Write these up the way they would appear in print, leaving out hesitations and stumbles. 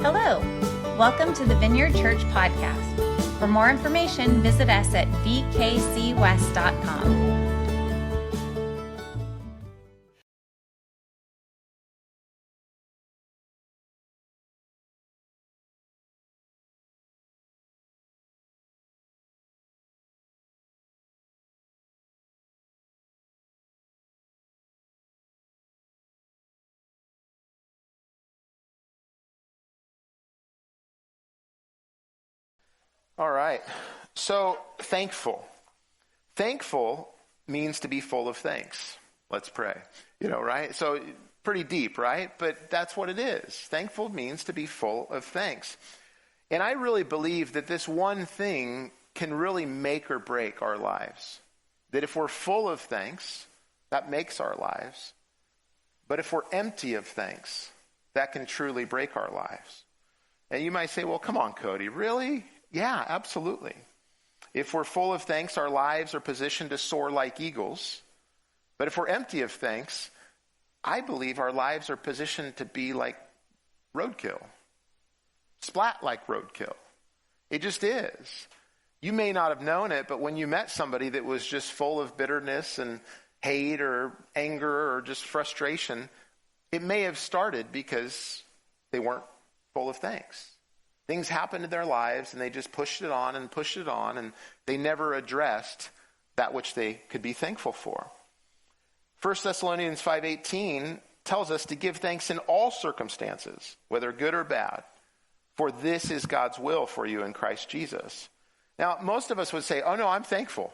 Hello, welcome to the Vineyard Church podcast. For more information, visit us at vkcwest.com. All right. So, thankful. Thankful means to be full of thanks. Let's pray. Right? So, pretty deep, right? But that's what it is. Thankful means to be full of thanks. And I really believe that this one thing can really make or break our lives. That if we're full of thanks, that makes our lives. But if we're empty of thanks, that can truly break our lives. And you might say, well, come on, Cody, really? Yeah, absolutely. If we're full of thanks, our lives are positioned to soar like eagles. But if we're empty of thanks, I believe our lives are positioned to be like roadkill. Splat like roadkill. It just is. You may not have known it, but when you met somebody that was just full of bitterness and hate or anger or just frustration, it may have started because they weren't full of thanks. Things happened in their lives, and they just pushed it on, and they never addressed that which they could be thankful for. 1 Thessalonians 5:18 tells us to give thanks in all circumstances, whether good or bad, for this is God's will for you in Christ Jesus. Now, most of us would say, oh no, I'm thankful.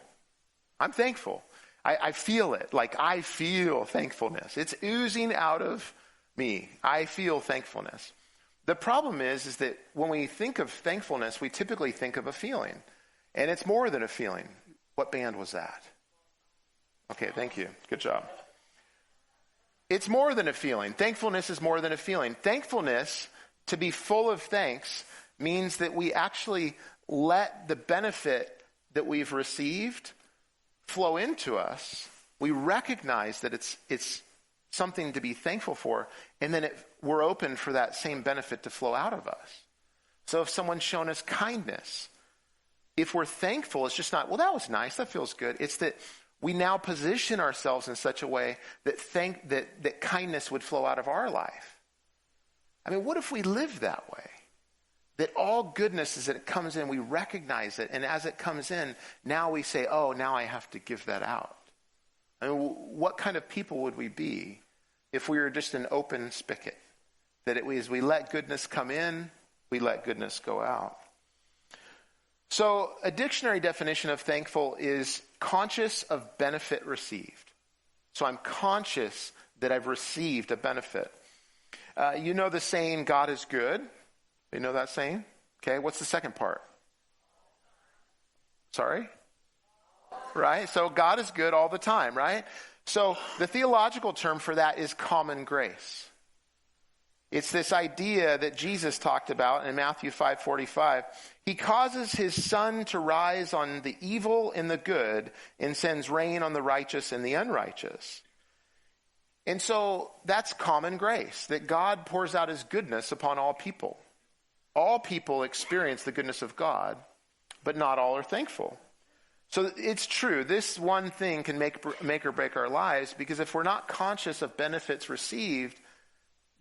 I'm thankful. I feel it. Like, I feel thankfulness. It's oozing out of me. I feel thankfulness. The problem is that when we think of thankfulness, we typically think of a feeling. And it's more than a feeling. What band was that? Okay, thank you. Good job. It's more than a feeling. Thankfulness is more than a feeling. Thankfulness, to be full of thanks, means that we actually let the benefit that we've received flow into us. We recognize that it's something to be thankful for, and then we're open for that same benefit to flow out of us. So if someone's shown us kindness, if we're thankful, it's just not, well, that was nice, that feels good. It's that we now position ourselves in such a way that kindness would flow out of our life. I mean, what if we lived that way? That all goodness, as it comes in, we recognize it, and as it comes in, now we say, oh, now I have to give that out. I mean, what kind of people would we be if we were just an open spigot? That as we let goodness come in, we let goodness go out. So a dictionary definition of thankful is conscious of benefit received. So I'm conscious that I've received a benefit. You know the saying, God is good. You know that saying? Okay, what's the second part? Sorry? Right? So God is good all the time, right? So the theological term for that is common grace. It's this idea that Jesus talked about in Matthew 5:45. He causes his sun to rise on the evil and the good and sends rain on the righteous and the unrighteous. And so that's common grace, that God pours out his goodness upon all people. All people experience the goodness of God, but not all are thankful. So it's true, this one thing can make or break our lives, because if we're not conscious of benefits received,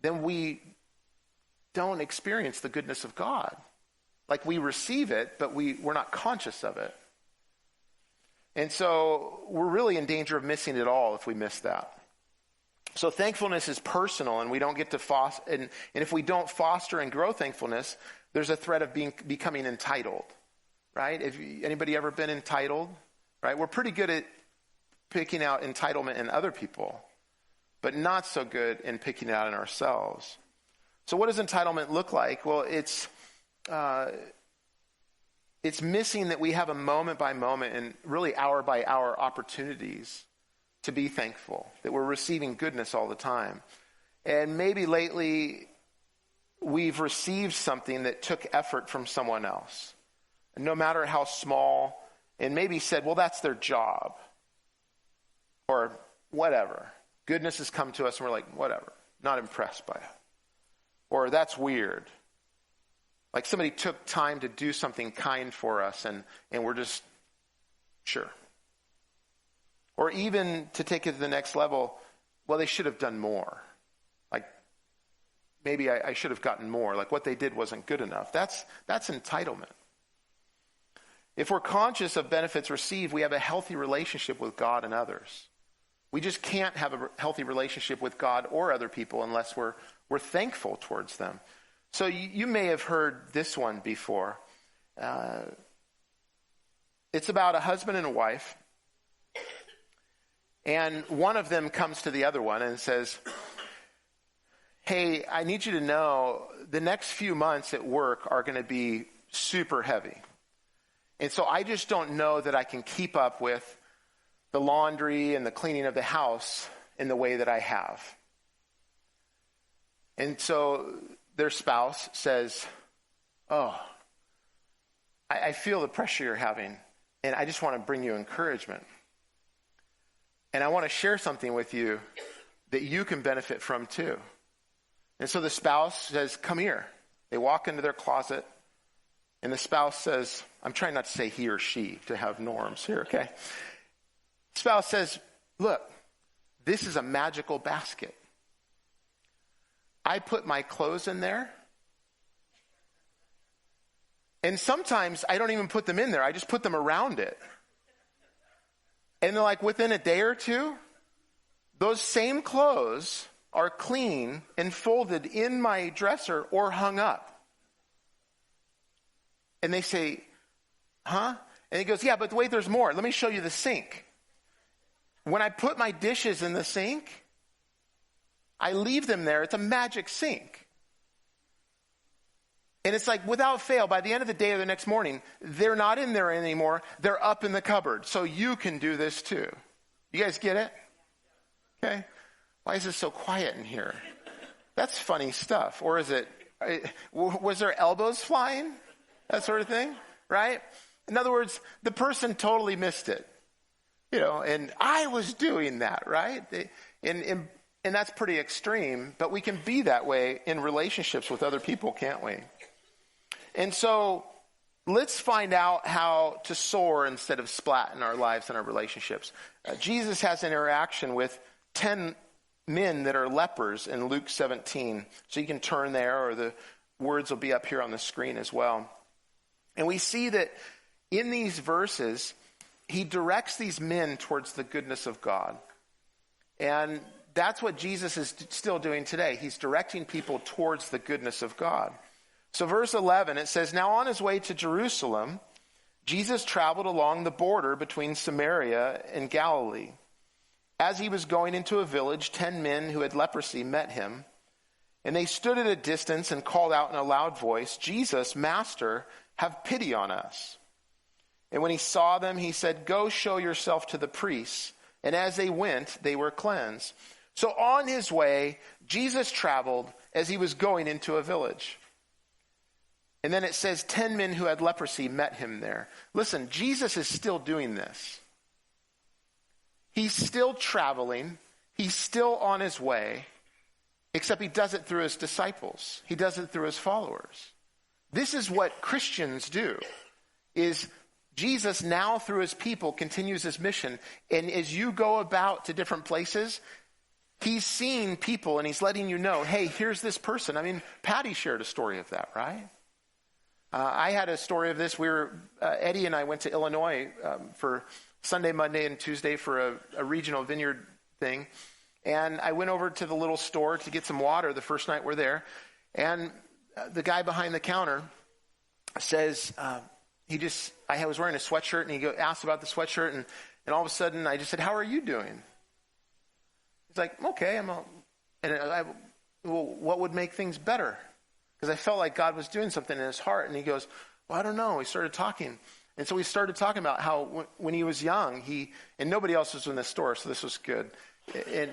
then we don't experience the goodness of God. Like, we receive it, but we're not conscious of it. And so we're really in danger of missing it all if we miss that. So thankfulness is personal, and we don't get to foster, and if we don't foster and grow thankfulness, there's a threat of becoming entitled. Right? Anybody ever been entitled? Right? We're pretty good at picking out entitlement in other people, but not so good in picking it out in ourselves. So what does entitlement look like? Well, it's missing that we have a moment by moment and really hour by hour opportunities to be thankful, that we're receiving goodness all the time. And maybe lately we've received something that took effort from someone else, no matter how small, and maybe said, well, that's their job, or whatever. Goodness has come to us and we're like, whatever, not impressed by it. Or that's weird. Like somebody took time to do something kind for us and we're just, sure. Or even to take it to the next level, well, they should have done more. Like maybe I should have gotten more. Like what they did wasn't good enough. That's entitlement. If we're conscious of benefits received, we have a healthy relationship with God and others. We just can't have a healthy relationship with God or other people unless we're thankful towards them. So you may have heard this one before. It's about a husband and a wife. And one of them comes to the other one and says, hey, I need you to know the next few months at work are going to be super heavy. And so I just don't know that I can keep up with the laundry and the cleaning of the house in the way that I have. And so their spouse says, oh, I feel the pressure you're having, and I just want to bring you encouragement. And I want to share something with you that you can benefit from too. And so the spouse says, come here. They walk into their closet, and the spouse says, I'm trying not to say he or she to have norms here, okay? The spouse says, look, this is a magical basket. I put my clothes in there. And sometimes I don't even put them in there. I just put them around it. And they're like, within a day or two, those same clothes are clean and folded in my dresser or hung up. And they say, huh? And he goes, yeah, but wait, there's more. Let me show you the sink. When I put my dishes in the sink, I leave them there. It's a magic sink. And it's like, without fail, by the end of the day or the next morning, they're not in there anymore. They're up in the cupboard. So you can do this too. You guys get it? Okay. Why is it so quiet in here? That's funny stuff. Or is it, was there elbows flying? That sort of thing, right? In other words, the person totally missed it. You know, and I was doing that, right? And that's pretty extreme, but we can be that way in relationships with other people, can't we? And so let's find out how to soar instead of splat in our lives and our relationships. Jesus has an interaction with 10 men that are lepers in Luke 17. So you can turn there, or the words will be up here on the screen as well. And we see that in these verses, he directs these men towards the goodness of God. And that's what Jesus is still doing today. He's directing people towards the goodness of God. So verse 11, it says, now on his way to Jerusalem, Jesus traveled along the border between Samaria and Galilee. As he was going into a village, 10 men who had leprosy met him. And they stood at a distance and called out in a loud voice, Jesus, Master, have pity on us. And when he saw them, he said, go show yourself to the priests. And as they went, they were cleansed. So on his way, Jesus traveled as he was going into a village. And then it says 10 men who had leprosy met him there. Listen, Jesus is still doing this. He's still traveling. He's still on his way, except he does it through his disciples. He does it through his followers. This is what Christians do, is Jesus now through his people continues his mission. And as you go about to different places, he's seeing people and he's letting you know, hey, here's this person. I mean, Patty shared a story of that, right? I had a story of this. Eddie and I went to Illinois for Sunday, Monday, and Tuesday for a regional vineyard thing. And I went over to the little store to get some water the first night we're there. And the guy behind the counter says, I was wearing a sweatshirt, and he asked about the sweatshirt, and all of a sudden I just said, how are you doing? He's like, okay. Well, what would make things better? Because I felt like God was doing something in his heart. And he goes, well, I don't know. We started talking. And so we started talking about how when he was young, and nobody else was in the store, so this was good. And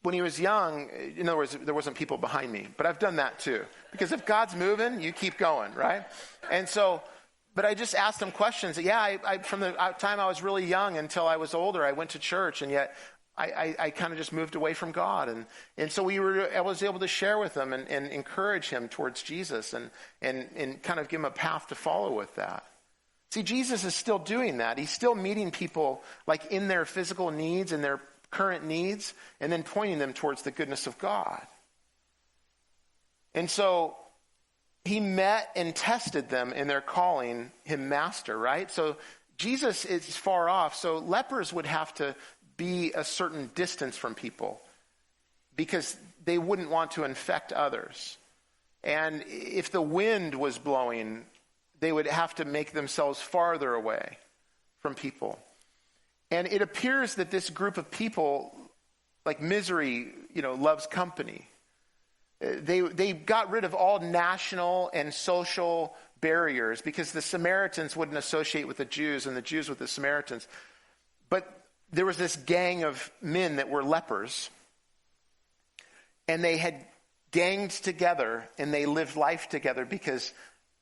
when he was young, in other words, there wasn't people behind me. But I've done that too. Because if God's moving, you keep going, right? And so, but I just asked him questions. Yeah, from the time I was really young until I was older, I went to church. And yet I kind of just moved away from God. And so I was able to share with him and encourage him towards Jesus and kind of give him a path to follow with that. See, Jesus is still doing that. He's still meeting people like in their physical needs and their current needs, and then pointing them towards the goodness of God. And so he met and tested them in their calling him master, right? So Jesus is far off. So lepers would have to be a certain distance from people because they wouldn't want to infect others. And if the wind was blowing, they would have to make themselves farther away from people. And it appears that this group of people, like misery, loves company. They got rid of all national and social barriers because the Samaritans wouldn't associate with the Jews and the Jews with the Samaritans. But there was this gang of men that were lepers, and they had ganged together and they lived life together because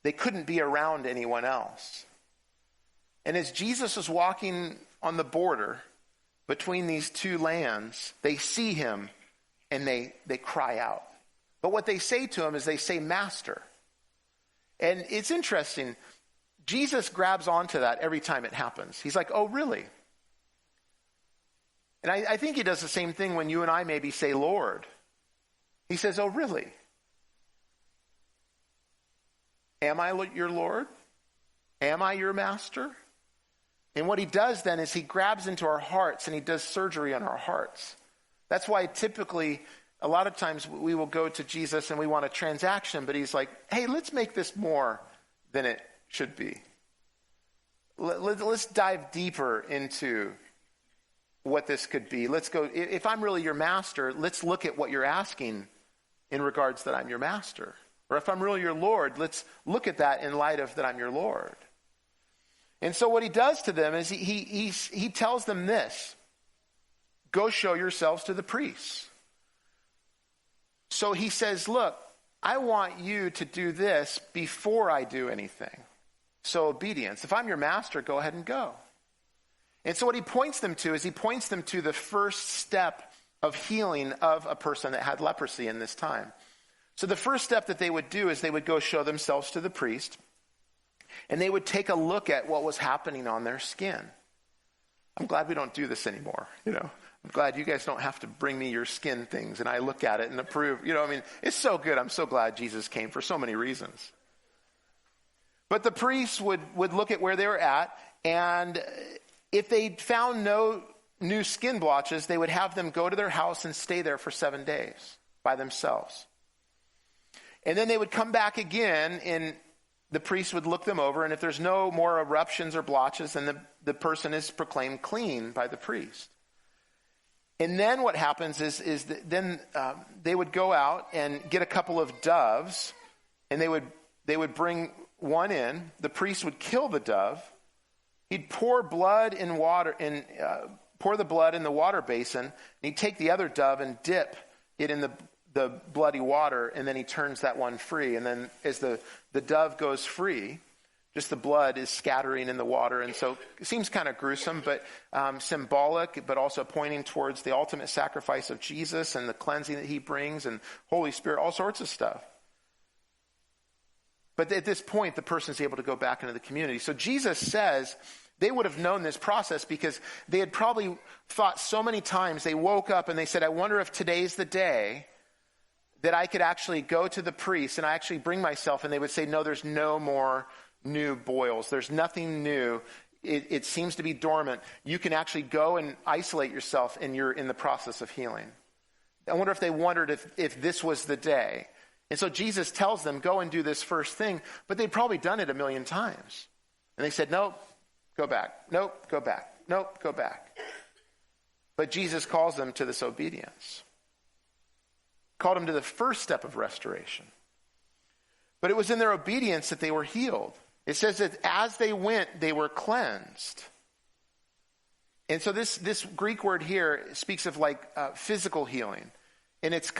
they couldn't be around anyone else. And as Jesus was walking on the border between these two lands, they see him and they cry out. But what they say to him is they say, Master. And it's interesting. Jesus grabs onto that every time it happens. He's like, oh, really? And I think he does the same thing when you and I maybe say, Lord. He says, oh, really? Am I your Lord? Am I your master? And what he does then is he grabs into our hearts and he does surgery on our hearts. That's why typically, a lot of times we will go to Jesus and we want a transaction, but he's like, hey, let's make this more than it should be. Let's dive deeper into what this could be. Let's go, if I'm really your master, let's look at what you're asking in regards that I'm your master. Or if I'm really your Lord, let's look at that in light of that I'm your Lord. And so what he does to them is he tells them this: go show yourselves to the priests. So he says, look, I want you to do this before I do anything. So obedience. If I'm your master, go ahead and go. And so what he points them to is he points them to the first step of healing of a person that had leprosy in this time. So the first step that they would do is they would go show themselves to the priest, and they would take a look at what was happening on their skin. I'm glad we don't do this anymore, I'm glad you guys don't have to bring me your skin things and I look at it and approve. It's so good. I'm so glad Jesus came for so many reasons. But the priests would look at where they were at, and if they found no new skin blotches, they would have them go to their house and stay there for 7 days by themselves. And then they would come back again, and the priest would look them over, and if there's no more eruptions or blotches, then the person is proclaimed clean by the priest. And then what happens is then they would go out and get a couple of doves, and they would bring one in. The priest would kill the dove. He'd pour the blood in the water basin, and he'd take the other dove and dip it in the bloody water, and then he turns that one free. And then as the dove goes free, just the blood is scattering in the water. And so it seems kind of gruesome, but symbolic, but also pointing towards the ultimate sacrifice of Jesus and the cleansing that he brings, and Holy Spirit, all sorts of stuff. But at this point, the person is able to go back into the community. So Jesus says they would have known this process because they had probably thought so many times, they woke up and they said, I wonder if today's the day that I could actually go to the priest and I actually bring myself, and they would say, no, there's no more new boils. There's nothing new. It seems to be dormant. You can actually go and isolate yourself, and you're in the process of healing. I wonder if they wondered if this was the day. And so Jesus tells them, go and do this first thing, but they'd probably done it 1,000,000 times. And they said, nope, go back. Nope, go back. Nope, go back. But Jesus calls them to this obedience. Called them to the first step of restoration. But it was in their obedience that they were healed. It says that as they went, they were cleansed. And so this Greek word here speaks of like physical healing. And it's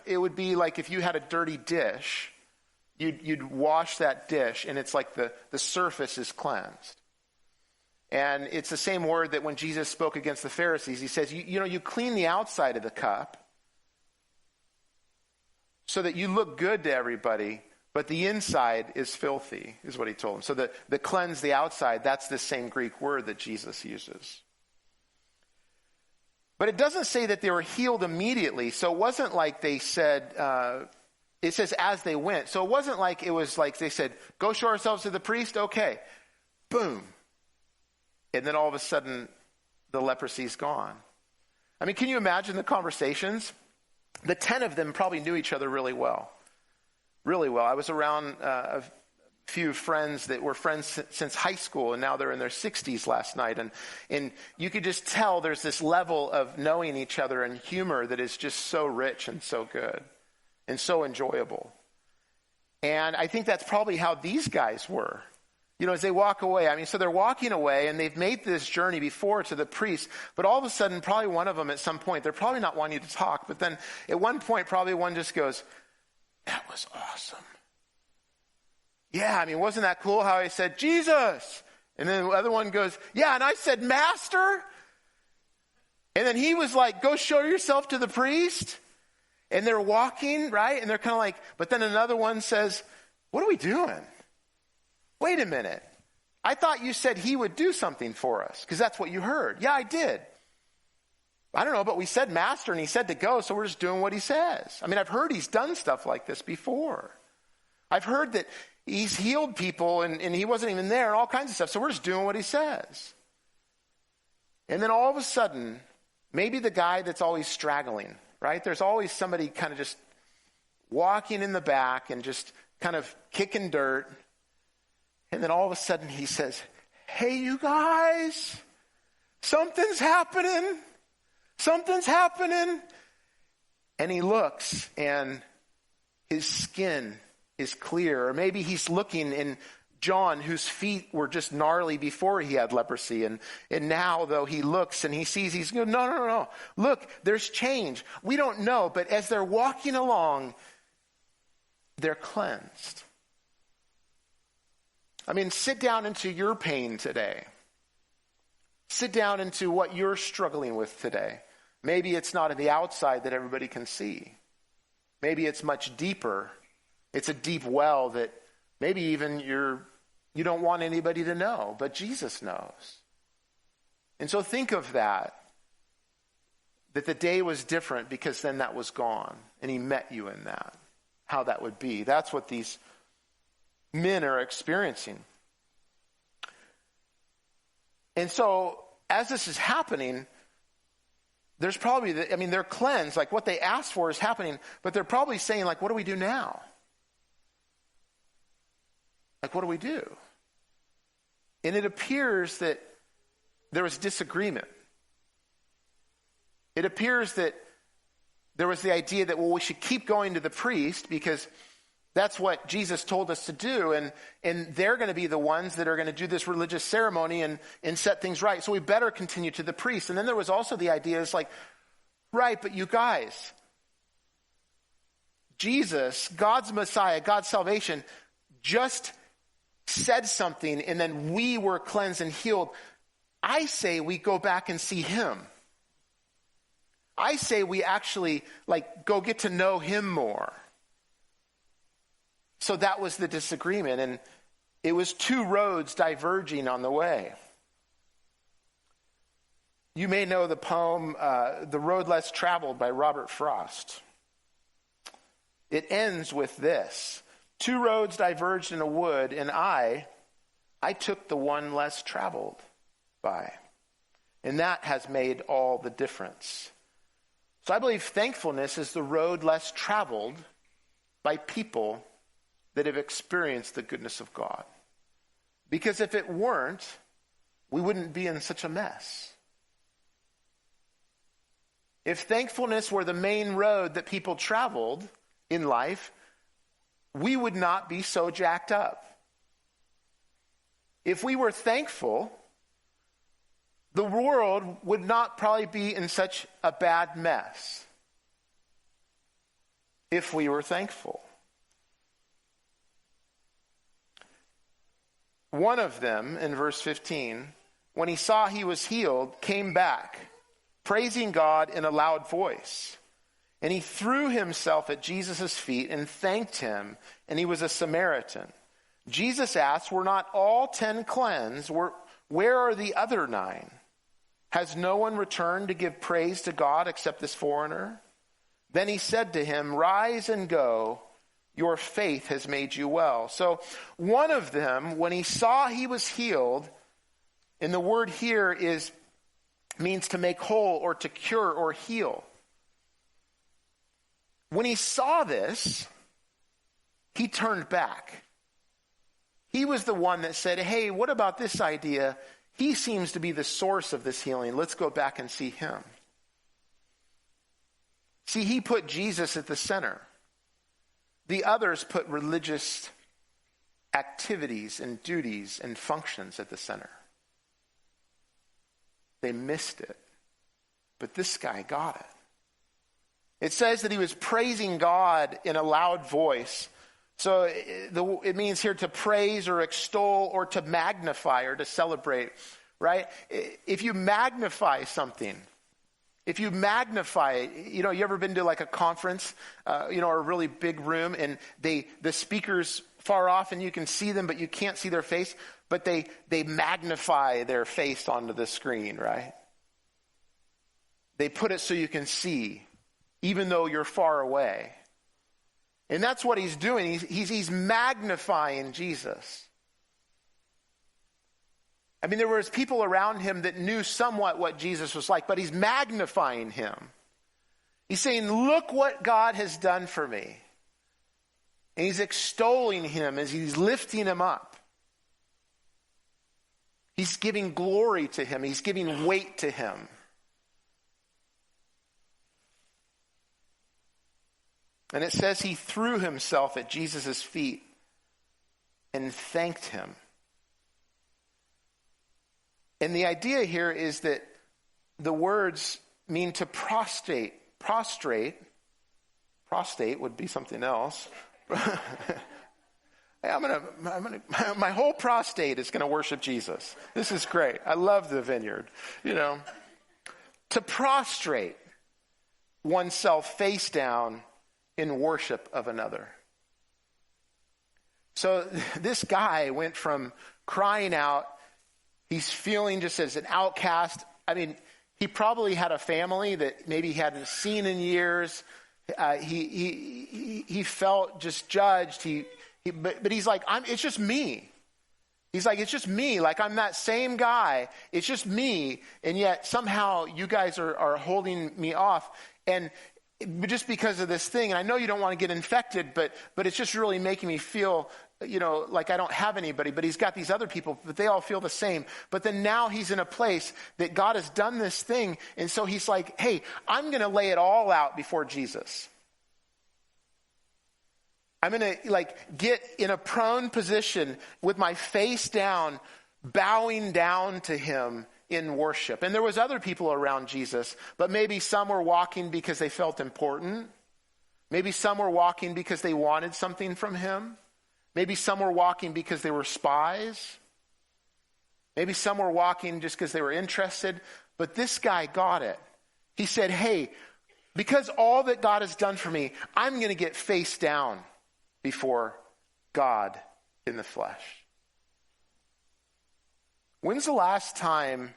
it would be like if you had a dirty dish, you'd wash that dish, and it's like the surface is cleansed. And it's the same word that when Jesus spoke against the Pharisees, he says, you clean the outside of the cup so that you look good to everybody, but the inside is filthy, is what he told them. So the cleanse the outside, that's the same Greek word that Jesus uses. But it doesn't say that they were healed immediately. So it wasn't like they said, it says as they went. So it wasn't like it was like they said, go show ourselves to the priest. Okay. Boom. And then all of a sudden, the leprosy's gone. I mean, can you imagine the conversations? The 10 of them probably knew each other really well. Really well. I was around a few friends that were friends since high school, and now they're in their 60s last night. And you could just tell there's this level of knowing each other and humor that is just so rich and so good and so enjoyable. And I think that's probably how these guys were. As they walk away, so they're walking away and they've made this journey before to the priest, but all of a sudden, probably one of them at some point, they're probably not wanting to talk, but then at one point, probably one just goes, that was awesome. Yeah, wasn't that cool how I said, Jesus? And then the other one goes, yeah, and I said, Master? And then he was like, go show yourself to the priest? And they're walking, right? And they're kind of like, but then another one says, what are we doing? Wait a minute. I thought you said he would do something for us, because that's what you heard. Yeah, I did. I don't know, but we said Master, and he said to go, so we're just doing what he says. I've heard he's done stuff like this before. I've heard that he's healed people, and he wasn't even there, and all kinds of stuff, so we're just doing what he says. And then all of a sudden, maybe the guy that's always straggling, right? There's always somebody kind of just walking in the back and just kind of kicking dirt. And then all of a sudden he says, hey, you guys, something's happening. Something's happening. And he looks and his skin is clear. Or maybe he's looking in John, whose feet were just gnarly before he had leprosy. And now, though, he looks and he sees, he's going, no. Look, there's change. We don't know, but as they're walking along, they're cleansed. Sit down into your pain today. Sit down into what you're struggling with today. Maybe it's not on the outside that everybody can see. Maybe it's much deeper. It's a deep well that maybe even you don't want anybody to know, but Jesus knows. And so think of that the day was different because then that was gone, and he met you in that, how that would be. That's what these men are experiencing. And so as this is happening, there's probably, they're cleansed, like what they asked for is happening, but they're probably saying, like, what do we do now? Like, what do we do? And it appears that there was disagreement. It appears that there was the idea that, well, we should keep going to the priest because that's what Jesus told us to do, and they're going to be the ones that are going to do this religious ceremony and set things right. So we better continue to the priest. And then there was also the idea, it's like, right, but you guys, Jesus, God's Messiah, God's salvation, just said something, and then we were cleansed and healed. I say we go back and see him. I say we actually, go get to know him more. So that was the disagreement, and it was two roads diverging on the way. You may know the poem, The Road Less Traveled by Robert Frost. It ends with this: two roads diverged in a wood, and I took the one less traveled by. And that has made all the difference. So I believe thankfulness is the road less traveled by people that have experienced the goodness of God. Because if it weren't, we wouldn't be in such a mess. If thankfulness were the main road that people traveled in life, we would not be so jacked up. If we were thankful, the world would not probably be in such a bad mess. If we were thankful. One of them, in verse 15, when he saw he was healed, came back, praising God in a loud voice. And he threw himself at Jesus' feet and thanked him, and he was a Samaritan. Jesus asked, were not all 10 cleansed? Where are the other 9? Has no one returned to give praise to God except this foreigner? Then he said to him, rise and go. Your faith has made you well. So one of them, when he saw he was healed, and the word here means to make whole or to cure or heal. When he saw this, he turned back. He was the one that said, hey, what about this idea? He seems to be the source of this healing. Let's go back and see him. See, he put Jesus at the center. The others put religious activities and duties and functions at the center. They missed it. But this guy got it. It says that he was praising God in a loud voice. So it means here to praise or extol or to magnify or to celebrate, right? If you magnify something, you ever been to like a conference, or a really big room, and the speakers far off and you can see them, but you can't see their face, but they magnify their face onto the screen, right? They put it so you can see, even though you're far away. And that's what he's doing. He's magnifying Jesus. I mean, there was people around him that knew somewhat what Jesus was like, but he's magnifying him. He's saying, look what God has done for me. And he's extolling him as he's lifting him up. He's giving glory to him. He's giving weight to him. And it says he threw himself at Jesus' feet and thanked him. And the idea here is that the words mean to prostrate. Prostate would be something else. My whole prostate is going to worship Jesus. This is great. I love the Vineyard. To prostrate oneself face down in worship of another. So this guy went from crying out, he's feeling just as an outcast. I mean, he probably had a family that maybe he hadn't seen in years. He felt just judged. But he's like, it's just me. He's like, it's just me. Like, I'm that same guy. It's just me. And yet somehow you guys are holding me off. And just because of this thing, and I know you don't want to get infected, but it's just really making me feel, like I don't have anybody, but he's got these other people, but they all feel the same. But then now he's in a place that God has done this thing. And so he's like, hey, I'm going to lay it all out before Jesus. I'm going to get in a prone position with my face down, bowing down to him in worship. And there was other people around Jesus, but maybe some were walking because they felt important. Maybe some were walking because they wanted something from him. Maybe some were walking because they were spies. Maybe some were walking just because they were interested. But this guy got it. He said, hey, because all that God has done for me, I'm going to get face down before God in the flesh. When's the last time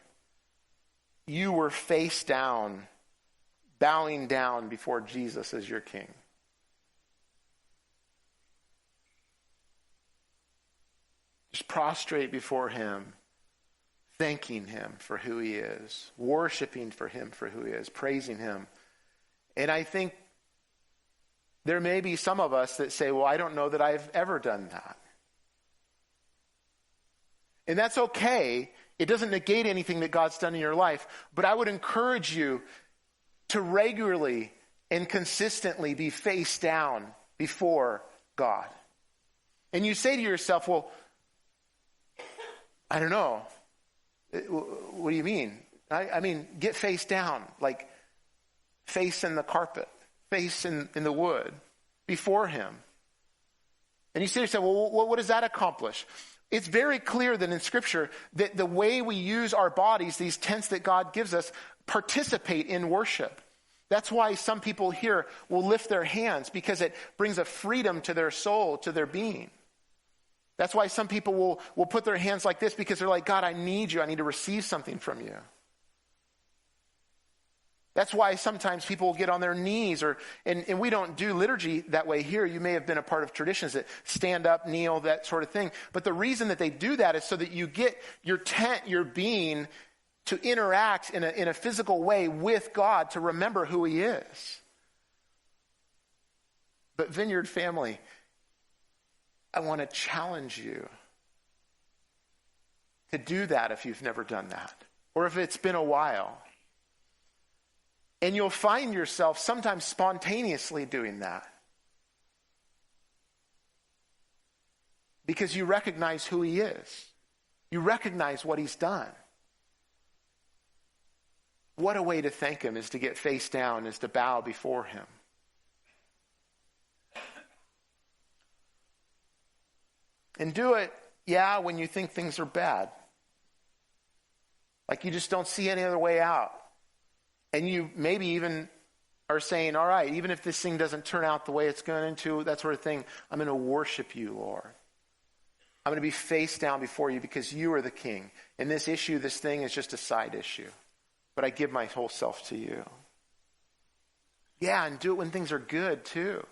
you were face down, bowing down before Jesus as your king? Just prostrate before him, thanking him for who he is, worshiping for him for who he is, praising him. And I think there may be some of us that say, well, I don't know that I've ever done that. And that's okay. It doesn't negate anything that God's done in your life. But I would encourage you to regularly and consistently be face down before God. And you say to yourself, well, I don't know. What do you mean? I mean, get face down, like face in the carpet, face in the wood, before him. And you say to yourself, well, what does that accomplish? It's very clear that in Scripture that the way we use our bodies, these tents that God gives us, participate in worship. That's why some people here will lift their hands, because it brings a freedom to their soul, to their being. That's why some people will put their hands like this, because they're like, God, I need you. I need to receive something from you. That's why sometimes people will get on their knees, and we don't do liturgy that way here. You may have been a part of traditions that stand up, kneel, that sort of thing. But the reason that they do that is so that you get your tent, your being, to interact in a physical way with God, to remember who he is. But Vineyard family, I want to challenge you to do that if you've never done that, or if it's been a while. And you'll find yourself sometimes spontaneously doing that, because you recognize who he is. You recognize what he's done. What a way to thank him, is to get face down, is to bow before him. And do it, when you think things are bad. Like you just don't see any other way out. And you maybe even are saying, all right, even if this thing doesn't turn out the way it's going to, that sort of thing, I'm going to worship you, Lord. I'm going to be face down before you, because you are the king. And this issue, this thing, is just a side issue. But I give my whole self to you. Yeah, and do it when things are good too.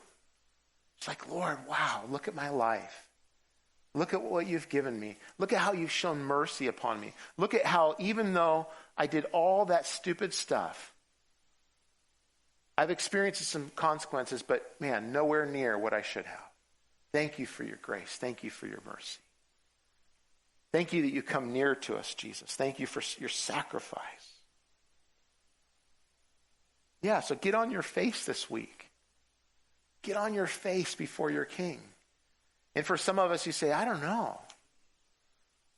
It's like, Lord, wow, look at my life. Look at what you've given me. Look at how you've shown mercy upon me. Look at how, even though I did all that stupid stuff, I've experienced some consequences, but man, nowhere near what I should have. Thank you for your grace. Thank you for your mercy. Thank you that you come near to us, Jesus. Thank you for your sacrifice. Yeah, so get on your face this week. Get on your face before your king. And for some of us, you say, I don't know.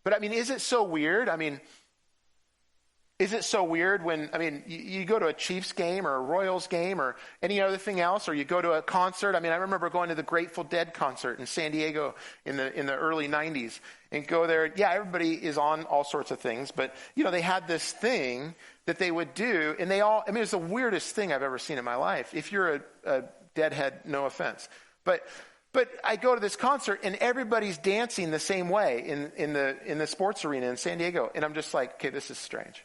But I mean, is it so weird? I mean, is it so weird when, you go to a Chiefs game or a Royals game or any other thing else, or you go to a concert? I mean, I remember going to the Grateful Dead concert in San Diego in the early 90s and go there. Yeah, everybody is on all sorts of things, but they had this thing that they would do, and it was the weirdest thing I've ever seen in my life. If you're a Deadhead, no offense. But I go to this concert and everybody's dancing the same way in the sports arena in San Diego. And I'm just like, okay, this is strange.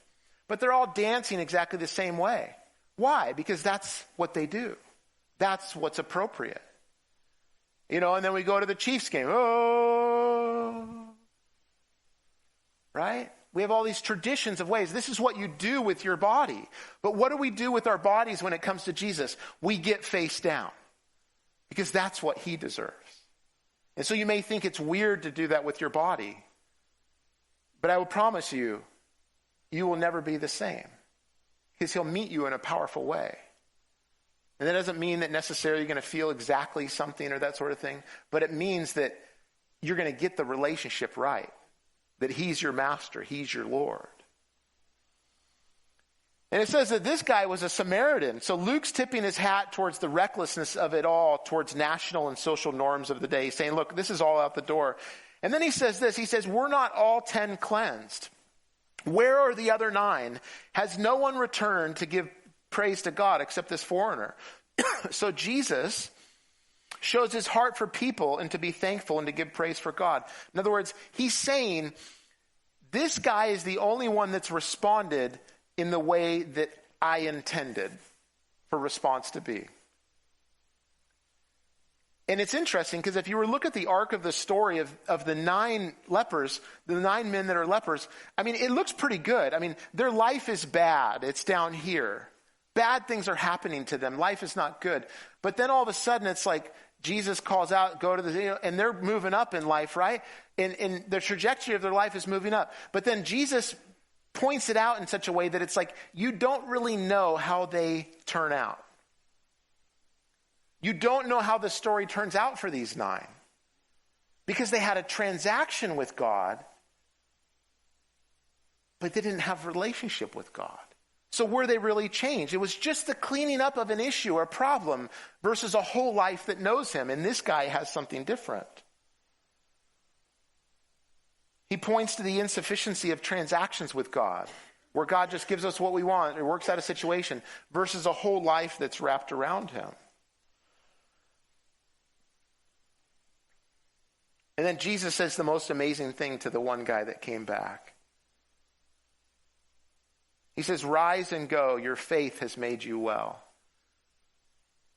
But they're all dancing exactly the same way. Why? Because that's what they do. That's what's appropriate. And then we go to the Chiefs game. Oh, right? We have all these traditions of ways. This is what you do with your body. But what do we do with our bodies when it comes to Jesus? We get face down. Because that's what he deserves. And so you may think it's weird to do that with your body. But I will promise you, you will never be the same. Because he'll meet you in a powerful way. And that doesn't mean that necessarily you're going to feel exactly something or that sort of thing. But it means that you're going to get the relationship right. That he's your master. He's your Lord. And it says that this guy was a Samaritan. So Luke's tipping his hat towards the recklessness of it all, towards national and social norms of the day, saying, look, this is all out the door. And then he says this, he says, we're not all 10 cleansed. Where are the other 9? Has no one returned to give praise to God except this foreigner? So Jesus shows his heart for people and to be thankful and to give praise for God. In other words, he's saying, this guy is the only one that's responded in the way that I intended for response to be. And it's interesting because if you were to look at the arc of the story of the 9 lepers, the 9 men that are lepers, it looks pretty good. Their life is bad. It's down here. Bad things are happening to them. Life is not good. But then all of a sudden it's like Jesus calls out, go to the, and they're moving up in life, right? And the trajectory of their life is moving up. But then Jesus points it out in such a way that it's like you don't really know how they turn out. You don't know how the story turns out for these 9 because they had a transaction with God, but they didn't have a relationship with God. So were they really changed? It was just the cleaning up of an issue or problem versus a whole life that knows him. And this guy has something different. He points to the insufficiency of transactions with God, where God just gives us what we want or works out a situation, versus a whole life that's wrapped around him. And then Jesus says the most amazing thing to the one guy that came back. He says, "Rise and go, your faith has made you well."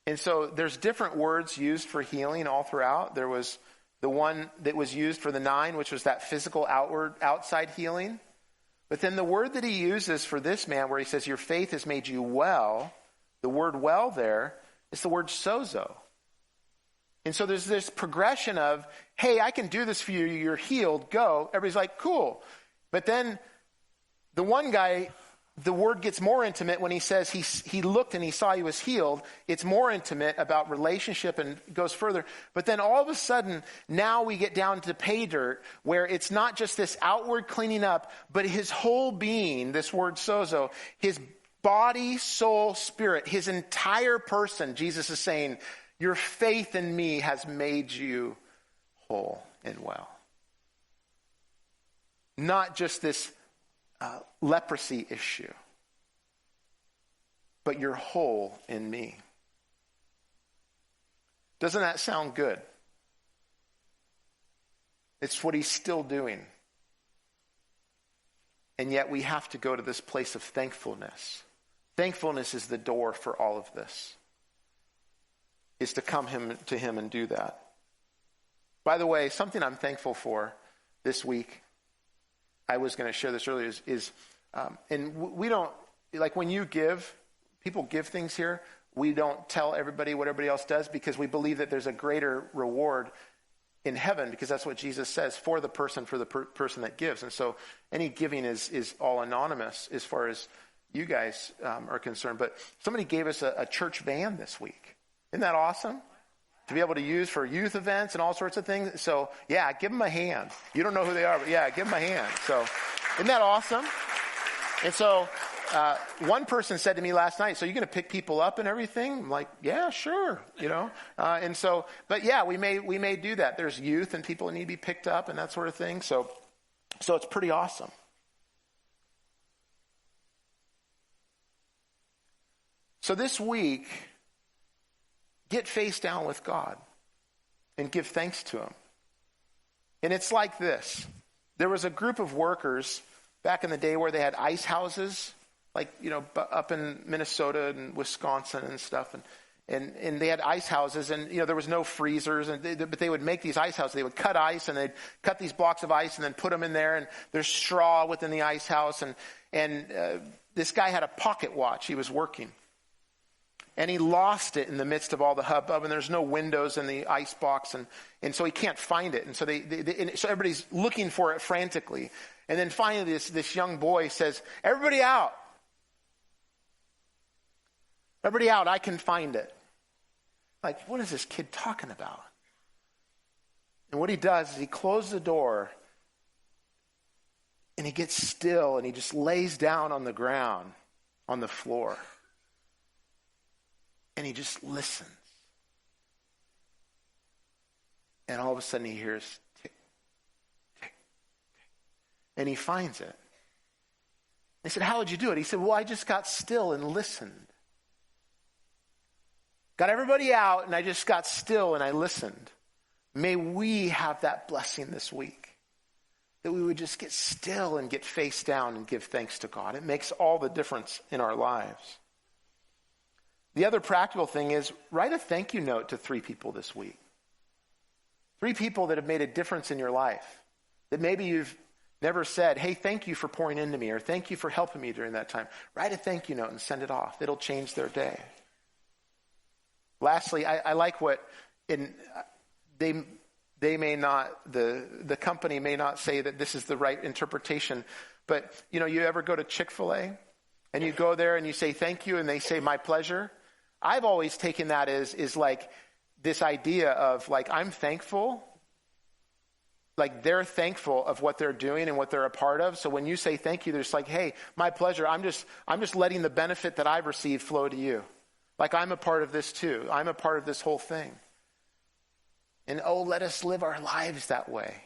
And so there's different words used for healing all throughout. There was the one that was used for the 9, which was that physical outside healing. But then the word that he uses for this man, where he says, "Your faith has made you well," the word "well" there is the word sozo. And so there's this progression of, hey, I can do this for you, you're healed, go. Everybody's like, cool. But then the one guy, the word gets more intimate when he says he looked and he saw he was healed. It's more intimate about relationship and goes further. But then all of a sudden, now we get down to pay dirt, where it's not just this outward cleaning up, but his whole being, this word sozo, his body, soul, spirit, his entire person, Jesus is saying, your faith in me has made you whole and well. Not just this leprosy issue, but you're whole in me. Doesn't that sound good? It's what he's still doing. And yet we have to go to this place of thankfulness. Thankfulness is the door for all of this, is to come to him and do that. By the way, something I'm thankful for this week, I was going to share this earlier, and we don't, like when you give, people give things here, we don't tell everybody what everybody else does, because we believe that there's a greater reward in heaven, because that's what Jesus says, for the person person that gives. And so any giving is all anonymous as far as you guys are concerned. But somebody gave us a church van this week. Isn't that awesome? To be able to use for youth events and all sorts of things. So, yeah, give them a hand. You don't know who they are, but yeah, give them a hand. So, isn't that awesome? And so, one person said to me last night, "So you're going to pick people up and everything?" I'm like, "Yeah, sure." And so, but yeah, we may do that. There's youth and people that need to be picked up and that sort of thing. So it's pretty awesome. So this week, get face down with God and give thanks to him. And it's like this. There was a group of workers back in the day where they had ice houses, like, up in Minnesota and Wisconsin and stuff. And they had ice houses, and, there was no freezers, but they would make these ice houses. They would cut ice, and they'd cut these blocks of ice and then put them in there, and there's straw within the ice house. And this guy had a pocket watch. He was working. And he lost it in the midst of all the hubbub, and there's no windows in the ice box, and so he can't find it. And so so everybody's looking for it frantically. And then finally this young boy says, "Everybody out. Everybody out, I can find it." Like, what is this kid talking about? And what he does is he closes the door, and he gets still, and he just lays down on the ground, on the floor. And he just listens. And all of a sudden he hears tick, tick, tick. And he finds it. They said, "How would you do it?" He said, "Well, I just got still and listened. Got everybody out, and I just got still and I listened." May we have that blessing this week, that we would just get still and get face down and give thanks to God. It makes all the difference in our lives. The other practical thing is, write a thank you note to 3 people this week. 3 people that have made a difference in your life, that maybe you've never said, "Hey, thank you for pouring into me," or "Thank you for helping me during that time." Write a thank you note and send it off. It'll change their day. Lastly, I like they may not, the company may not say that this is the right interpretation, but you ever go to Chick-fil-A and you go there and you say thank you and they say "my pleasure"? I've always taken that as like this idea of like, I'm thankful, like they're thankful of what they're doing and what they're a part of. So when you say thank you, there's like, "Hey, my pleasure. I'm just letting the benefit that I've received flow to you. Like I'm a part of this too. I'm a part of this whole thing." And let us live our lives that way.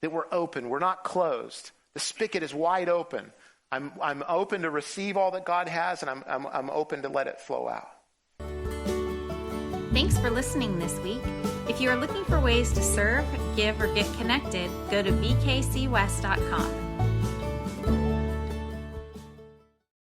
that we're open. We're not closed. The spigot is wide open. I'm open to receive all that God has, and I'm open to let it flow out. Thanks for listening this week. If you are looking for ways to serve, give, or get connected, go to vkcwest.com.